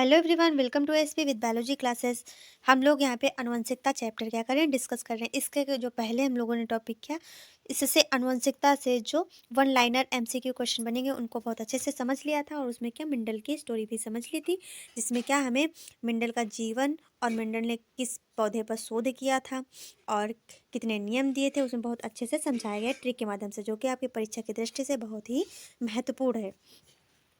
Hello everyone, welcome to SP with biology classes. हम लोग यहाँ पे आनुवंशिकता चैप्टर क्या करें डिस्कस कर रहे हैं। इसके जो पहले हम लोगों ने टॉपिक किया, इससे आनुवंशिकता से जो वन लाइनर एमसीक्यू क्वेश्चन बनेंगे उनको बहुत अच्छे से समझ लिया था। और उसमें क्या मेंडल की स्टोरी भी समझ ली थी, जिसमें क्या हमें मेंडल का जीवन और मेंडल ने किस पौधे पर शोध किया था और कितने नियम दिए थे उसमें बहुत अच्छे से समझाया गया ट्रिक के माध्यम से, जो कि आपकी परीक्षा की दृष्टि से बहुत ही महत्वपूर्ण है,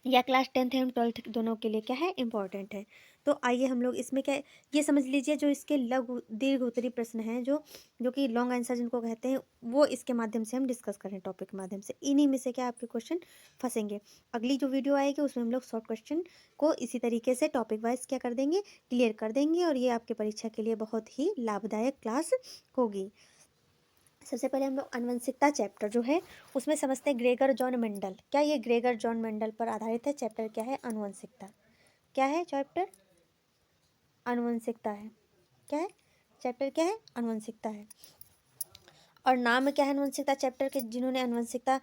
या क्लास 10th एवं 12th दोनों के लिए क्या है, इम्पॉर्टेंट है। तो आइए हम लोग इसमें क्या ये समझ लीजिए, जो इसके लघु दीर्घ उत्तरीय प्रश्न हैं, जो जो कि लॉन्ग आंसर जिनको कहते हैं, वो इसके माध्यम से हम डिस्कस करें, टॉपिक के माध्यम से इन्हीं में से क्या आपके क्वेश्चन फंसेंगे। अगली जो वीडियो आएगी उसमें हम लोग शॉर्ट क्वेश्चन को इसी तरीके से टॉपिक वाइज क्या कर देंगे, क्लियर कर देंगे, और ये आपके परीक्षा के लिए बहुत ही लाभदायक क्लास होगी। सबसे पहले हम लोग आनुवंशिकता चैप्टर जो है उसमें समझते हैं ग्रेगर जॉन मेंडल। क्या ये ग्रेगर जॉन मेंडल पर आधारित है? चैप्टर क्या है? आनुवंशिकता। क्या है चैप्टर? आनुवंशिकता है। क्या है चैप्टर? क्या है? आनुवंशिकता है। और नाम क्या है आनुवंशिकता चैप्टर के? जिन्होंने आनुवंशिकता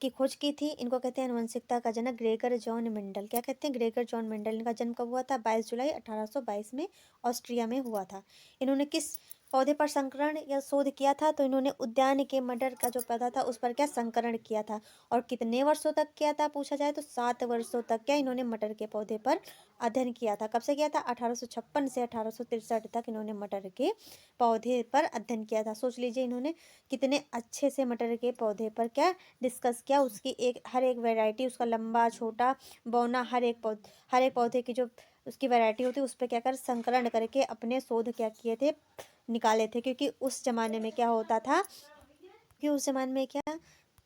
की खोज की थी इनको कहते हैं आनुवंशिकता का जनक ग्रेगर जॉन मेंडल। क्या कहते हैं? Gregor John Mendel. इनका जन्म कब हुआ था? 22 जुलाई 1822 में ऑस्ट्रिया में हुआ था। इन्होंने किस पौधे पर संकरण या शोध किया था? तो इन्होंने उद्यान के मटर का जो पौधा था उस पर क्या संकरण किया था। और कितने वर्षों तक किया था पूछा जाए तो 7 वर्षों तक क्या इन्होंने मटर के पौधे पर अध्ययन किया था। कब से किया था? 1856 से 1863 तक इन्होंने मटर के पौधे पर अध्ययन किया था। सोच लीजिए इन्होंने कितने अच्छे से मटर के पौधे पर क्या डिस्कस किया, उसकी हर एक वैरायटी, उसका लंबा छोटा बौना, हर एक पौधे की जो उसकी वैरायटी होती है उस पर क्या कर संकलन करके अपने शोध क्या किए थे, निकाले थे। क्योंकि उस जमाने में क्या होता था कि उस जमाने में क्या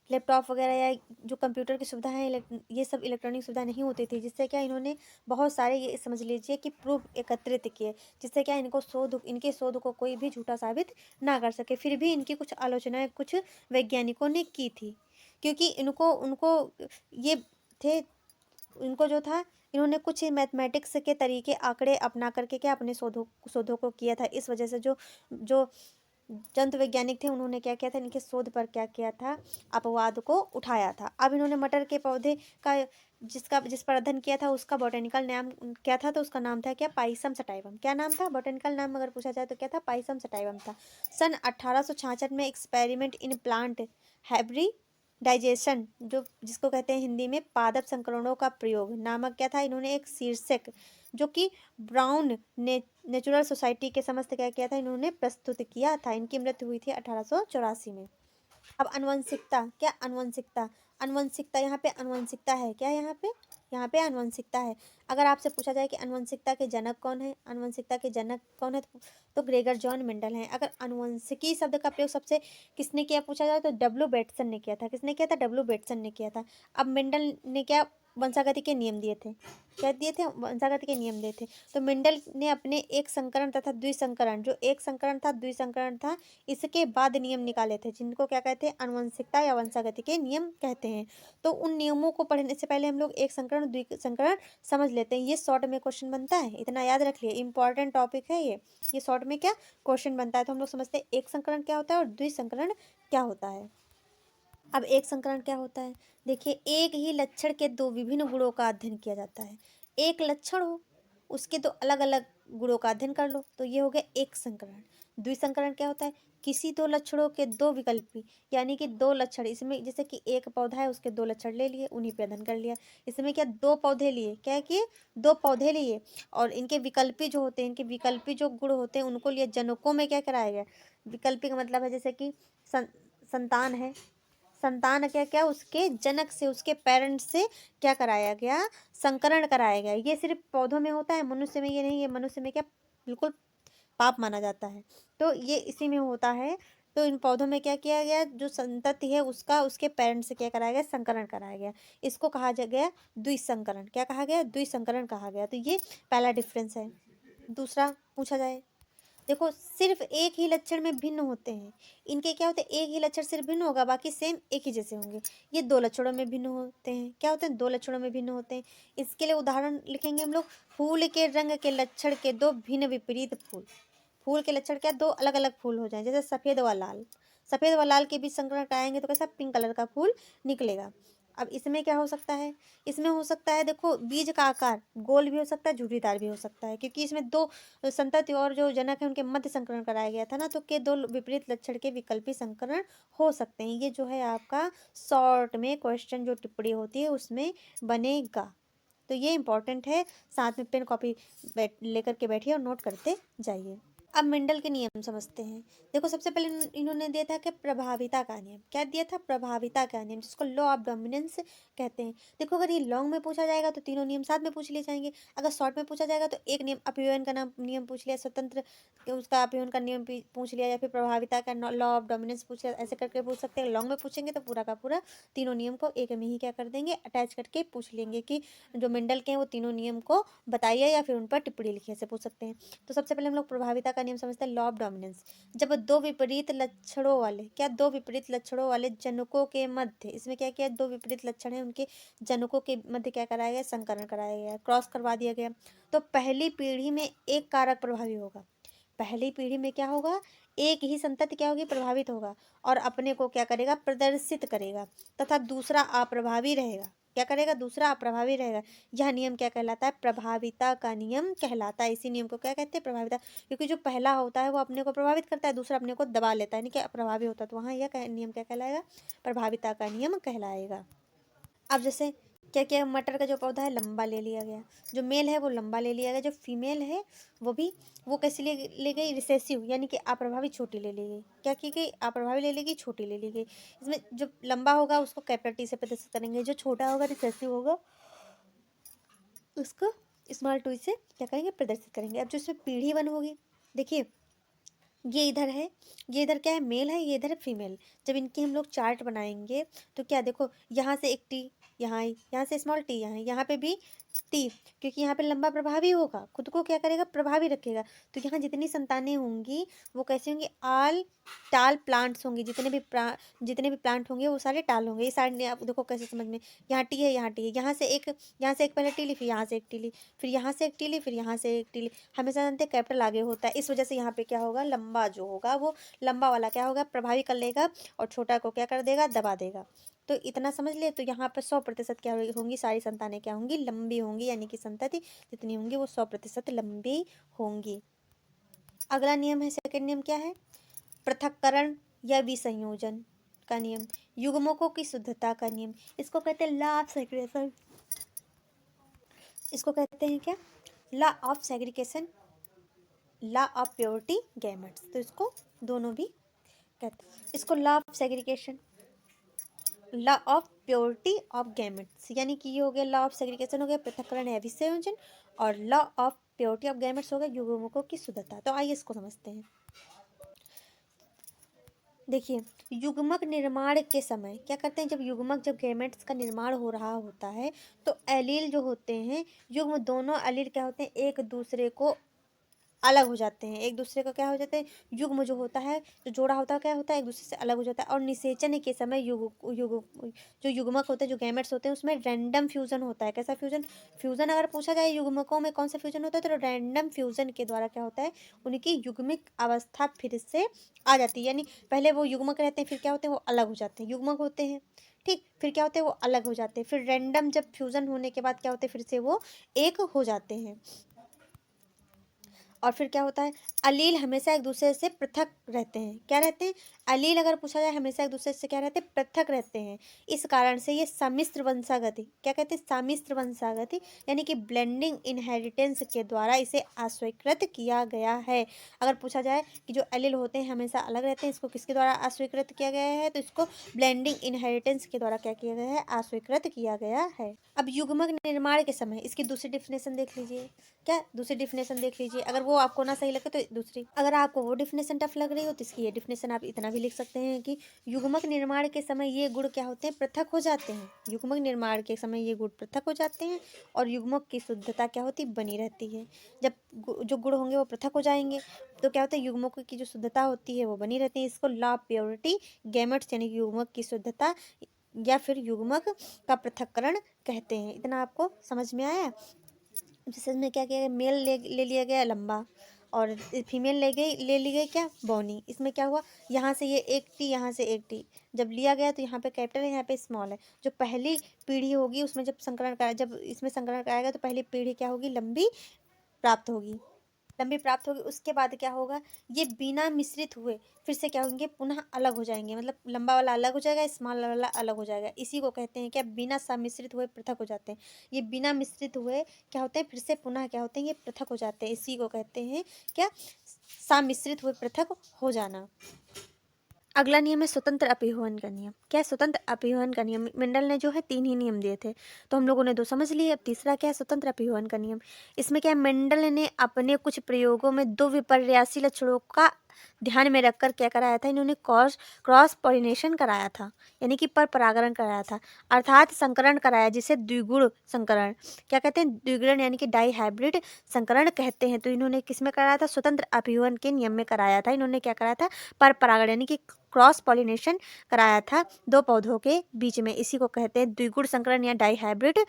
लैपटॉप वगैरह या जो कंप्यूटर की सुविधा है, ये सब इलेक्ट्रॉनिक सुविधा नहीं होती थी, जिससे क्या इन्होंने बहुत सारे ये समझ लीजिए कि प्रूफ एकत्रित किए, जिससे क्या इनके शोध को कोई भी झूठा साबित ना कर सके। फिर भी इनकी कुछ आलोचनाएं कुछ वैज्ञानिकों ने की थी, क्योंकि इनको उनको ये थे, इनको जो था, इन्होंने कुछ मैथमेटिक्स के तरीके आंकड़े अपना करके क्या अपने शोधों को किया था। इस वजह से जो जो जंतु वैज्ञानिक थे उन्होंने क्या किया था, इनके शोध पर क्या किया था, अपवाद को उठाया था। अब इन्होंने मटर के पौधे का जिस पर अध्ययन किया था उसका बॉटेनिकल नाम क्या था? तो उसका नाम था क्या? Pisum sativum. क्या नाम था? बॉटेनिकल नाम अगर पूछा जाए तो क्या था? पाइसम सटाइवम था। सन 1866 में एक्सपेरिमेंट इन प्लांट हैब्री डाइजेशन, जो जिसको कहते हैं हिंदी में पादप संकरणों का प्रयोग नामक क्या था, इन्होंने एक शीर्षक जो कि ब्राउन नेचुरल सोसाइटी के समस्त क्या किया था, इन्होंने प्रस्तुत किया था। इनकी मृत्यु हुई थी 1884 में। अब अनुवंशिकता, क्या अनुवंशिकता, अनुवंशिकता यहाँ पे अनुवंशिकता है क्या? यहाँ पे अनुवंशिकता है। अगर आपसे पूछा जाए कि अनुवंशिकता के जनक कौन है, अनुवंशिकता के जनक कौन है, तो ग्रेगर जॉन मेंडल हैं। अगर अनुवंशिकी शब्द का प्रयोग सबसे किसने किया पूछा जाए तो डब्ल्यू बेटसन ने किया था। किसने किया था? डब्ल्यू बेटसन ने किया था। अब मेंडल ने क्या वंशागति के नियम दिए थे? क्या दिए थे? वंशागति के नियम दिए थे। तो मेंडल ने अपने एक संकरण तथा द्विसंकरण, जो एक संकरण था द्विसंकरण था, इसके बाद नियम निकाले थे, जिनको क्या कहते हैं? अनुवंशिकता या वंशागति के नियम कहते हैं। तो उन नियमों को पढ़ने से पहले हम लोग एक संकरण द्विसंकरण समझ लेते हैं। ये शॉर्ट में क्वेश्चन बनता है, इतना याद रख लिए, इंपॉर्टेंट टॉपिक है ये शॉर्ट में क्या क्वेश्चन बनता है। तो हम लोग समझते हैं एक संकरण क्या होता है और द्विसंकरण क्या होता है। अब एक संकरण क्या होता है? देखिए, एक ही लक्षण के दो विभिन्न गुणों का अध्ययन किया जाता है। एक लक्षण हो, उसके दो अलग अलग गुणों का अध्ययन कर लो, तो ये हो गया एक संकरण। द्विसंकरण क्या होता है? किसी दो लक्षणों के दो विकल्पी, यानी कि दो लक्षण, इसमें जैसे कि एक पौधा है उसके दो लक्षण ले लिए, उन्हीं पे अध्ययन कर लिया। इसमें क्या दो पौधे लिए, क्या किए? दो पौधे लिए, और इनके विकल्पी जो होते हैं, इनके विकल्पी जो गुण होते हैं उनको लिए। जनकों में क्या कराया गया? विकल्पी का मतलब है जैसे कि संतान है, संतान क्या क्या उसके जनक से, उसके पेरेंट्स से क्या कराया गया? संकरण कराया गया। ये सिर्फ पौधों में होता है, मनुष्य में ये नहीं है। मनुष्य में क्या बिल्कुल पाप माना जाता है, तो ये इसी में होता है। तो इन पौधों में क्या किया गया? जो संतति है उसका उसके पेरेंट्स से क्या कराया गया? संकरण कराया गया। इसको कहा गया द्विसंकरण। क्या कहा गया? द्विसंकरण कहा गया। तो ये पहला डिफरेंस है। दूसरा पूछा जाए, देखो सिर्फ एक ही लक्षण में भिन्न होते हैं। इनके क्या होते हैं? एक ही लक्षण सिर्फ भिन्न होगा, बाकी सेम एक ही जैसे होंगे। ये दो लक्षणों में भिन्न होते हैं। क्या होते हैं? दो लक्षणों में भिन्न होते हैं। इसके लिए उदाहरण लिखेंगे हम लोग। फूल के रंग के लक्षण के दो भिन्न विपरीत फूल। फूल के लक्षण क्या? दो अलग अलग फूल हो जाए, जैसे सफेद व लाल। सफेद व लाल के बीच संकरण कराएंगे तो कैसा? पिंक कलर का फूल निकलेगा। अब इसमें क्या हो सकता है, इसमें हो सकता है देखो बीज का आकार गोल भी हो सकता है, झुर्रीदार भी हो सकता है, क्योंकि इसमें दो संतति और जो जनक है उनके मध्य संकरण कराया गया था ना, तो के दो विपरीत लक्षण के विकल्पी संकरण हो सकते हैं। ये जो है आपका शॉर्ट में क्वेश्चन जो टिप्पणी होती है उसमें बनेगा। तो ये इंपॉर्टेंट है, साथ में पेन कॉपी लेकर के बैठिए और नोट करते जाइए। अब मेंडल के नियम समझते हैं। देखो सबसे पहले इन्होंने दिया था कि प्रभाविता का नियम, क्या दिया था, प्रभाविता का नियम, जिसको लॉ ऑफ डोमिनेंस कहते हैं। देखो अगर ये लॉन्ग में पूछा जाएगा तो तीनों नियम साथ में पूछ लिए जाएंगे, अगर शॉर्ट में पूछा जाएगा तो एक नियम अपव्ययन का नाम नियम पूछ लिया, स्वतंत्र उसका अपव्ययन का नियम पूछ लिया, या फिर प्रभाविता का लॉ ऑफ डोमिनेंस पूछ लिया, ऐसे करके पूछ सकते हैं। लॉन्ग में पूछेंगे तो पूरा का पूरा तीनों नियम को एक में ही क्या कर देंगे, अटैच करके पूछ लेंगे कि जो मेंडल के हैं वो तीनों नियम को बताइए या फिर उन पर टिप्पणी लिखिए, ऐसे पूछ सकते हैं। तो सबसे पहले हम लोग प्रभाविता का नियम समझते हैं, लॉ ऑफ डोमिनेंस। जब दो विपरीत लक्षणों वाले, क्या दो विपरीत लक्षणों वाले जनकों के मध्य, इसमें क्या किया, दो विपरीत लक्षण है उनके जनकों के मध्य क्या कराया गया, संकरण कराया गया, क्रॉस करवा दिया गया, तो पहली पीढ़ी में एक कारक प्रभावी होगा। पहली पीढ़ी में क्या होगा, एक ही संतति क्या होगी, प्रभावित होगा और अपने को क्या करेगा, प्रदर्शित करेगा, तथा दूसरा अप्रभावी रहेगा। क्या करेगा, दूसरा अप्रभावी रहेगा। यह नियम क्या कहलाता है, प्रभाविता का नियम कहलाता है। इसी नियम को क्या कहते हैं, प्रभाविता, क्योंकि जो पहला होता है वो अपने को प्रभावित करता है, दूसरा अपने को दबा लेता है, यानी कि अप्रभावी होता है, तो वहाँ यह नियम क्या कहलाएगा, प्रभाविता का नियम कहलाएगा। अब जैसे क्या किया, मटर का जो पौधा है लंबा ले लिया गया, जो मेल है वो लंबा ले लिया गया, जो फीमेल है वो भी, वो कैसी ले गई, रिसेसिव, यानी कि अप्रभावी छोटी ले ली गई। क्या की गई, अप्रभावी ले ली गई, छोटी ले ली गई। इसमें जो लंबा होगा उसको कैपिटल टी से प्रदर्शित करेंगे, जो छोटा होगा रिसेसिव होगा उसको स्मॉल टू से क्या करेंगे, प्रदर्शित करेंगे। अब जो इसमें पीढ़ी वन होगी, देखिए ये इधर है, ये इधर क्या है, मेल है, ये इधर है फीमेल। जब इनकी हम लोग चार्ट बनाएंगे तो क्या देखो, यहाँ से एक टी यहाँ आई, यहाँ से स्मॉल टी यहाँ पे भी टी, क्योंकि यहाँ पे लंबा प्रभावी होगा, खुद को क्या करेगा, प्रभावी रखेगा। तो यहाँ जितनी संतानें होंगी वो कैसे होंगी, आल टाल प्लांट्स होंगे, जितने भी प्लांट होंगे वो सारे टाल होंगे। ये सारे आप देखो कैसे समझ में, यहाँ टी है, यहाँ टी है, यहाँ से एक पहले टी ली, फिर यहाँ से एक टी ली, फिर यहाँ से एक टी ली, फिर यहाँ से एक टी ली। हमेशा जानते हैं कैपिटल आगे होता है, इस वजह से यहाँ पे क्या होगा, लंबा जो होगा वो लंबा वाला क्या होगा, प्रभावी कर लेगा और छोटा को क्या कर देगा, दबा देगा। तो इतना समझ लिए। तो यहाँ पर 100% क्या होंगी, सारी संतानें क्या होंगी, लंबी होंगी, यानी कि संतति जितनी होंगी वो 100% लंबी होंगी। अगला नियम है, सेकंड नियम क्या है, पृथक्करण या विसंयोजन का नियम, युग्मकों की शुद्धता का नियम, इसको कहते हैं लॉ ऑफ सेग्रीगेशन। इसको कहते हैं क्या, law of segregation, law of purity gametes. तो इसको दोनों भी कहते हैं, इसको law of segregation, law of purity of gametes, यानी कि ये हो गया लॉ ऑफ सेग्रीगेशन हो गया, पृथक्करण है विसंयोजन, और law of purity of gametes हो गया युग्मकों की शुद्धता। तो आइए इसको समझते हैं। देखिए युग्मक निर्माण के समय क्या करते हैं, जब युग्मक, जब गैमेट्स का निर्माण हो रहा होता है तो एलील जो होते हैं, युग्म दोनों एलील क्या होते हैं, एक दूसरे को अलग हो जाते हैं, एक दूसरे का क्या हो जाते हैं, युग्म जो होता है, जो जोड़ा होता है क्या होता है, एक दूसरे से अलग हो जाता है। और निषेचन के समय जो युग्मक होते हैं, जो गैमेट्स होते हैं उसमें रैंडम फ्यूजन होता है। कैसा फ्यूजन, फ्यूजन अगर पूछा जाए युग्मकों में कौन सा फ्यूजन होता है, तो रैंडम फ्यूजन के द्वारा क्या होता है, उनकी युग्मिक अवस्था फिर से आ जाती है। यानी पहले वो युग्मक रहते हैं, फिर क्या होते हैं, वो अलग हो जाते हैं, युग्मक होते हैं, ठीक, फिर क्या होते हैं, वो अलग हो जाते हैं, फिर रैंडम जब फ्यूजन होने के बाद क्या होते हैं, फिर से वो एक हो जाते हैं। और फिर क्या होता है, अलील हमेशा एक दूसरे से पृथक रहते हैं। क्या रहते हैं, अलील अगर पूछा जाए हमेशा एक दूसरे से क्या रहते हैं, पृथक रहते हैं। इस कारण से ये सम्मिश्र वंशागति, क्या कहते हैं, सम्मिश्र वंशागति, यानी कि ब्लेंडिंग इनहेरिटेंस के द्वारा इसे अस्वीकृत किया गया है। अगर पूछा जाए कि जो अलील होते हैं हमेशा अलग रहते हैं, इसको किसके द्वारा अस्वीकृत किया गया है, तो इसको ब्लेंडिंग इनहेरिटेंस के द्वारा क्या किया गया है, अस्वीकृत किया गया है। अब युग्मक निर्माण के समय इसकी दूसरी डिफिनेशन देख लीजिए, क्या दूसरी डिफिनेशन देख लीजिए, अगर वो आपको ना सही लगे तो दूसरी, अगर आपको वो डिफिनेशन टफ लग रही हो तो इसकी ये डिफिनेशन आप इतना भी लिख सकते हैं कि युग्मक निर्माण के समय ये गुण क्या होते हैं, पृथक हो जाते हैं। युग्मक निर्माण के समय ये गुण पृथक हो जाते हैं और युग्मक की शुद्धता क्या होती, बनी रहती है। जब जो गुण होंगे वो पृथक हो जाएंगे तो क्या होता है, युग्मकों की जो शुद्धता होती है वो बनी रहती है। इसको लॉ ऑफ प्योरिटी गैमेट्स यानी कि युग्मक की शुद्धता या फिर युग्मक का पृथक्करण कहते हैं। इतना आपको समझ में आया। जैसे इसमें क्या किया गया, मेल ले लिया गया लंबा, और फीमेल ले ली गई क्या, बोनी। इसमें क्या हुआ, यहाँ से ये एक टी, यहाँ से एक टी जब लिया गया तो यहाँ पे कैपिटल है, यहाँ पे स्मॉल है। जो पहली पीढ़ी होगी उसमें जब इसमें संकरण कराएगा तो पहली पीढ़ी क्या होगी, लंबी प्राप्त होगी। लंबी प्राप्त होगी, उसके बाद क्या होगा, ये बिना मिश्रित हुए फिर से क्या होंगे, पुनः अलग हो जाएंगे। मतलब लंबा वाला अलग हो जाएगा, स्मॉल वाला अलग हो जाएगा। इसी को कहते हैं क्या, बिना सम्मिश्रित हुए पृथक हो जाते हैं। ये बिना मिश्रित हुए क्या होते हैं, फिर से पुनः क्या होते हैं, ये पृथक हो जाते हैं। इसी को कहते हैं क्या, सम्मिश्रित हुए पृथक हो जाना। अगला नियम है स्वतंत्र अपीहन का नियम। क्या है स्वतंत्र अपीहन का नियम, मेंडल ने जो है 3 ही नियम दिए थे, तो हम लोगों ने 2 समझ लिए। अब तीसरा क्या है, स्वतंत्र अपीहन का नियम। इसमें क्या है, मेंडल ने अपने कुछ प्रयोगों में 2 विपर्यासी लक्षणों का ध्यान में रखकर क्या कराया था, इन्होंने क्रॉस पॉलिनेशन कराया था, यानी कि पर परागण कराया था, अर्थात संकरण कराया, जिसे द्विगुण संकरण क्या कहते हैं, द्विगुण यानी कि डाई हाइब्रिड संकरण कहते हैं। तो इन्होंने किसमें कराया था, स्वतंत्र अपीहन के नियम में कराया था। इन्होंने क्या कराया था, पर परागण यानी कि क्रॉस पॉलिनेशन कराया था 2 पौधों के बीच में। इसी को कहते हैं द्विगुण संकरण या डाई हाइब्रिड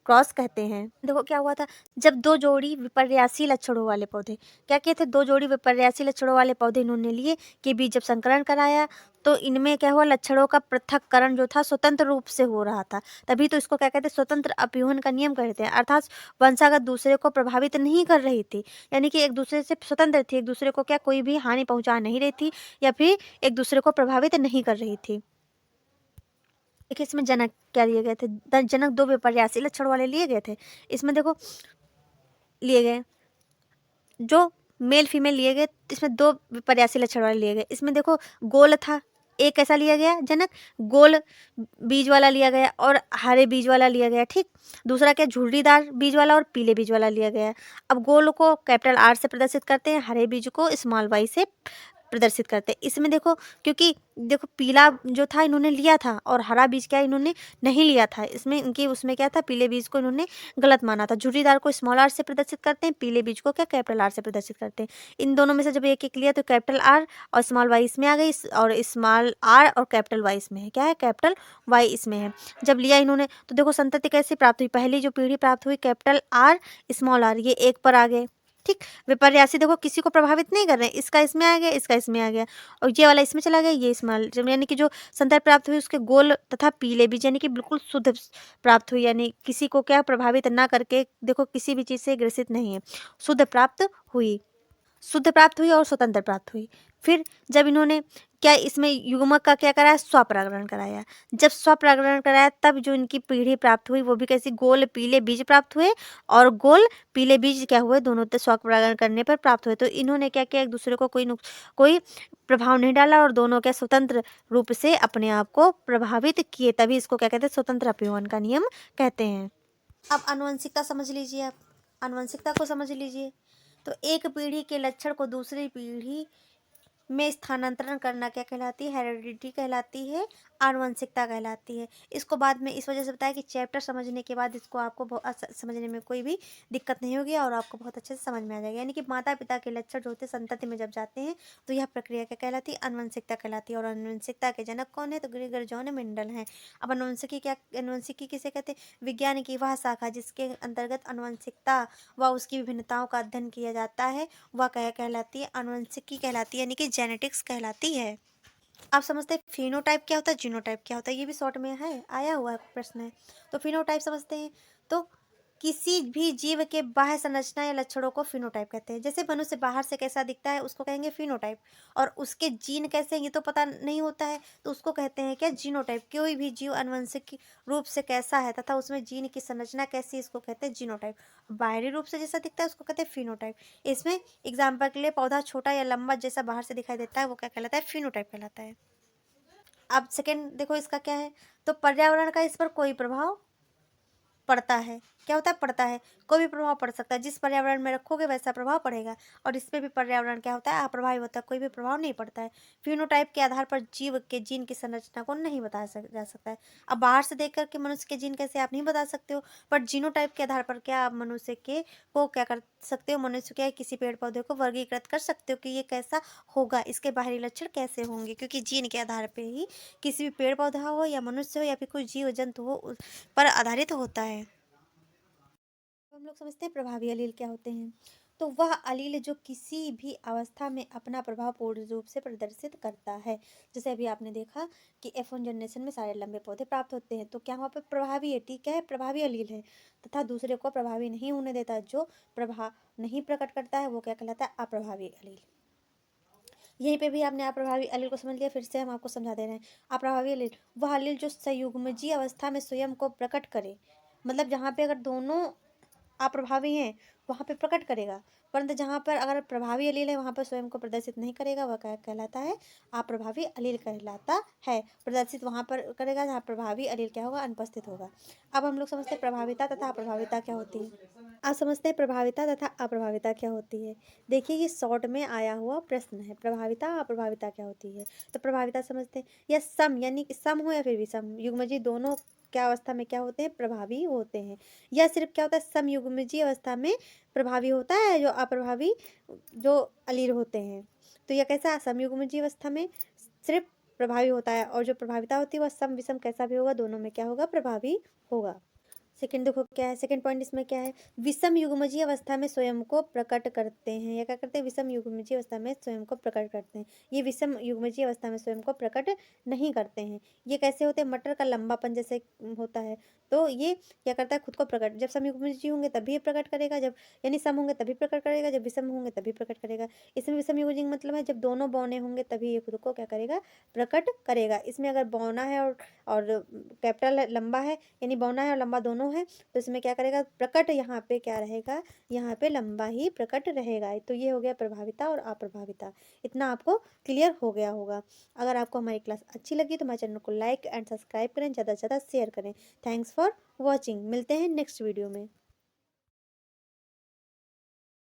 क्रॉस कहते हैं। देखो क्या हुआ था, जब 2 जोड़ी विपर्यासी लक्षणों वाले पौधे क्या किए थे, 2 जोड़ी विपर्यासी लक्षणों वाले पौधे इन्होंने लिए कि बीच जब संकरण कराया तो इनमें क्या हुआ, लक्षणों का पृथक्करण जो था स्वतंत्र रूप से हो रहा था। तभी तो इसको क्या कहते हैं, स्वतंत्र अपीहन का नियम कहते हैं। अर्थात वंशागत दूसरे को प्रभावित नहीं कर रही थी, यानी कि एक दूसरे से स्वतंत्र थी, एक दूसरे को क्या कोई भी हानि पहुंचा नहीं रही थी या फिर एक दूसरे को प्रभावित नहीं कर रही थी। देखिए इसमें जनक क्या लिए गए थे, जनक 2 विपर्यासी लक्षण वाले लिए गए थे। इसमें देखो लिए गए जो मेल फीमेल लिए गए, इसमें 2 विपर्यासी लक्षण वाले लिए गए। इसमें देखो गोल था, एक कैसा लिया गया जनक, गोल बीज वाला लिया गया और हरे बीज वाला लिया गया, ठीक। दूसरा क्या, झुर्रीदार बीज वाला और पीले बीज वाला लिया गया। अब गोल को कैपिटल आर से प्रदर्शित करते हैं, हरे बीज को स्मॉल वाई से प्रदर्शित करते हैं। इसमें देखो क्योंकि देखो पीला जो था इन्होंने लिया था और हरा बीज क्या इन्होंने नहीं लिया था। इसमें इनकी उसमें क्या था, पीले बीज को इन्होंने गलत माना था। झुर्रीदार को स्मॉल आर से प्रदर्शित करते हैं, पीले बीज को क्या कैपिटल आर से प्रदर्शित करते हैं। इन दोनों में से जब एक एक लिया तो कैपिटल आर और स्मॉल वाई इसमें आ गई, और स्मॉल आर और कैपिटल वाई इसमें है। क्या है, कैपिटल वाई इसमें है। जब लिया इन्होंने तो देखो संतति कैसे प्राप्त हुई, पहली जो पीढ़ी प्राप्त हुई कैपिटल आर स्मॉल आर, ये एक पर आ गए, ठीक। विपर्यासी देखो किसी को प्रभावित नहीं कर रहे हैं, इसका इसमें आ गया, इसका इसमें आ गया, और ये वाला इसमें चला गया, ये स्मॉल, यानी कि जो संतान प्राप्त हुई उसके गोल तथा पीले बीज यानी कि बिल्कुल शुद्ध प्राप्त हुई, यानी किसी को क्या प्रभावित ना करके देखो किसी भी चीज से ग्रसित नहीं है, शुद्ध प्राप्त हुई, शुद्ध प्राप्त हुई और स्वतंत्र प्राप्त हुई। फिर जब इन्होंने क्या इसमें युग्मक का क्या कराया, स्वपरागण कराया। जब स्वपरागण कराया तब जो इनकी पीढ़ी प्राप्त हुई वो भी कैसी, गोल पीले बीज प्राप्त हुए और गोल पीले बीज क्या हुए, दोनों स्वपरागण करने पर प्राप्त हुए। तो इन्होंने क्या किया, एक दूसरे को कोई प्रभाव नहीं डाला और दोनों क्या स्वतंत्र रूप से अपने आप को प्रभावित किए, तभी इसको क्या कहते हैं, स्वतंत्र अपीहन का नियम कहते हैं। अब आनुवंशिकता समझ लीजिए, आप आनुवंशिकता को समझ लीजिए। तो एक पीढ़ी के लक्षण को दूसरी पीढ़ी में स्थानांतरण करना क्या कहलाती है, हेरिडिटी कहलाती है, आनुवंशिकता कहलाती है। इसको बाद में इस वजह से बताया कि चैप्टर समझने के बाद इसको आपको समझने में कोई भी दिक्कत नहीं होगी और आपको बहुत अच्छे से समझ में आ जाएगा। यानी कि माता पिता के लक्षण जो होते हैं संतति में जब जाते हैं तो यह प्रक्रिया क्या कहलाती है, आनुवंशिकता कहलाती है। और आनुवंशिकता के जनक कौन है, तो ग्रेगर जॉन मेंडल हैं। अब आनुवंशिकी किसे कहते हैं, विज्ञान की वह शाखा जिसके अंतर्गत आनुवंशिकता व उसकी विभिन्नताओं का अध्ययन किया जाता है वह क्या कहलाती है, आनुवंशिकी कहलाती है, यानी कि जेनेटिक्स कहलाती है। आप समझते हैं फिनोटाइप क्या होता है, जीनोटाइप क्या होता है, ये भी शॉर्ट में है, आया हुआ प्रश्न है। तो फिनोटाइप समझते हैं, तो किसी भी जीव के बाह्य संरचना या लक्षणों को फिनोटाइप कहते हैं। जैसे मनुष्य बाहर से कैसा दिखता है उसको कहेंगे फिनोटाइप, और उसके जीन कैसे हैं ये तो पता नहीं होता है तो उसको कहते हैं क्या, जीनोटाइप। कोई भी जीव आनुवंशिक रूप से कैसा है तथा उसमें जीन की संरचना कैसी है इसको कहते हैं जीनोटाइप। बाहरी रूप से जैसा दिखता है उसको कहते हैं फिनोटाइप। इसमें एग्जाम्पल के लिए पौधा छोटा या लंबा जैसा बाहर से दिखाई देता है वो क्या कहलाता है, फिनोटाइप कहलाता है। अब सेकेंड देखो इसका क्या है, तो पर्यावरण का इस पर कोई प्रभाव पड़ता है, क्या होता है, पड़ता है, कोई भी प्रभाव पड़ सकता है, जिस पर्यावरण में रखोगे वैसा प्रभाव पड़ेगा। और इस पे भी पर्यावरण क्या होता है, अप्रभावी होता है, कोई भी प्रभाव नहीं पड़ता है। फिनोटाइप के आधार पर जीव के जीन की संरचना को नहीं बताया जा सकता है। अब बाहर से देख करके मनुष्य के जीन कैसे आप नहीं बता सकते हो, पर जीनोटाइप के आधार पर क्या आप मनुष्य के को क्या कर सकते हो, मनुष्य के किसी पेड़ पौधे को वर्गीकृत कर सकते हो कि ये कैसा होगा, इसके बाहरी लक्षण कैसे होंगे, क्योंकि जीन के आधार पर ही किसी भी पेड़ पौधा हो या मनुष्य हो या फिर कोई जीव जंतु हो उस पर आधारित होता है। हम लोग समझते हैं प्रभावी अलील क्या होते हैं। तो वह अलील जो किसी भी अवस्था में अपना प्रभाव पूर्ण रूप से प्रदर्शित करता है। जैसे अभी आपने देखा कि F1 जनरेशन में सारे लंबे पौधे प्राप्त होते हैं, तो क्या वहाँ पे प्रभावी है, ठीक है, प्रभावी अलील है, तथा दूसरे को प्रभावी नहीं होने देता, जो प्रभाव नहीं प्रकट करता है वो क्या कहलाता है, अप्रभावी अलील। यहीं पे भी आपने अप्रभावी अलील को समझ लिया। फिर से हम आपको समझा दे रहे हैं। अप्रभावी अलील वह अलील जो संयुग्मजी अवस्था में स्वयं को प्रकट करे, मतलब जहाँ पे अगर दोनों अप्रभावी हैं वहाँ पे प्रकट करेगा, परंतु जहाँ पर अगर प्रभावी अलील है वहाँ पर स्वयं को प्रदर्शित नहीं करेगा, वह क्या कहलाता है, अप्रभावी अलील कहलाता है। प्रदर्शित वहाँ पर करेगा जहाँ प्रभावी अलील क्या होगा, अनुपस्थित होगा। अब हम लोग समझते हैं प्रभाविता तथा अप्रभाविता क्या होती है। आप समझते हैं प्रभाविता तथा अप्रभाविता क्या होती है। देखिए ये शॉर्ट में आया हुआ प्रश्न है, प्रभाविता अप्रभाविता क्या होती है। तो प्रभाविता समझते हैं, या सम यानी कि सम हो या फिर विषम युग्मजी दोनों क्या अवस्था में क्या होते हैं, प्रभावी होते हैं। या सिर्फ क्या होता है, समयुग्मजी अवस्था में प्रभावी होता है, जो अप्रभावी जो अलील होते हैं। तो यह कैसा, समयुग्मजी अवस्था में सिर्फ प्रभावी होता है, और जो प्रभाविता होती है वह सम विषम कैसा भी होगा, दोनों में क्या होगा, प्रभावी होगा। सेकंड देखो क्या है, सेकंड पॉइंट इसमें क्या है, विषम युग्मजीय अवस्था में स्वयं को प्रकट करते हैं। या क्या करते हैं, विषम युग्मजीय अवस्था में स्वयं को प्रकट करते हैं। ये विषम युग्मजीय अवस्था में स्वयं को प्रकट नहीं करते हैं। ये कैसे होते हैं, मटर का लंबापन जैसे होता है, तो ये क्या करता है, खुद को प्रकट, जब समयुग्मजीय होंगे तभी ये प्रकट करेगा, जब यानी सम होंगे तभी प्रकट करेगा, जब विषम होंगे तभी प्रकट करेगा। इसमें विषम युग्मजीय मतलब है जब दोनों बौने होंगे तभी ये खुद को क्या करेगा, प्रकट करेगा। इसमें अगर बौना है और कैपिटल लंबा है, यानी बौना है और लंबा दोनों है, तो इसमें क्या करेगा, प्रकट यहाँ पे क्या रहेगा, यहाँ पे लंबा ही प्रकट रहेगा। तो ये हो गया प्रभाविता और अप्रभाविता। इतना आपको क्लियर हो गया होगा। अगर आपको हमारी क्लास अच्छी लगी तो हमारे चैनल को लाइक एंड सब्सक्राइब करें, ज़्यादा से ज़्यादा शेयर करें। Thanks for watching. मिलते हैं नेक्स्ट वीडियो में।